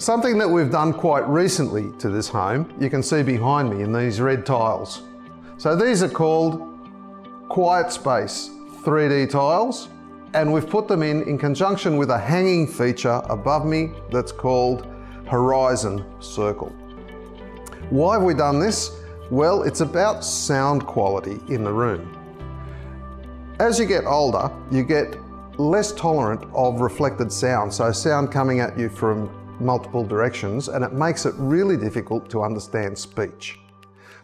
Something that we've done quite recently to this home, you can see behind me in these red tiles. So these are called Quiet Space 3D tiles, and we've put them in conjunction with a hanging feature above me that's called Horizon Circle. Why have we done this? Well, it's about sound quality in the room. As you get older, you get less tolerant of reflected sound, so sound coming at you from multiple directions, and it makes it really difficult to understand speech.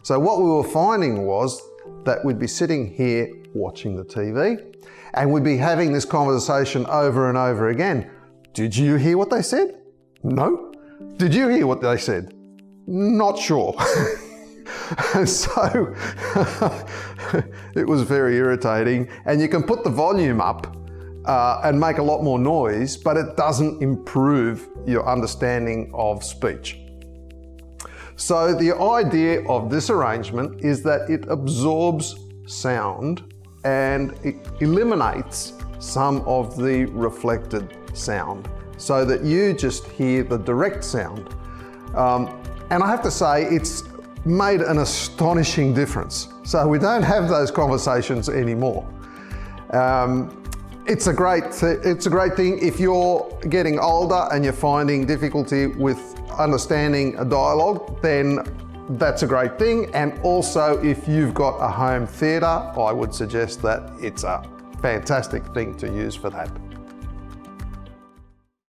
So what we were finding was that we'd be sitting here watching the TV, and we'd be having this conversation over and over again. Did you hear what they said? No. Did you hear what they said? Not sure. And so it was very irritating, and you can put the volume up and make a lot more noise, but it doesn't improve your understanding of speech. So the idea of this arrangement is that it absorbs sound and it eliminates some of the reflected sound so that you just hear the direct sound. And I have to say, it's made an astonishing difference. So we don't have those conversations anymore. It's a great thing if you're getting older and you're finding difficulty with understanding a dialogue, then that's a great thing. And also, if you've got a home theatre, I would suggest that it's a fantastic thing to use for that.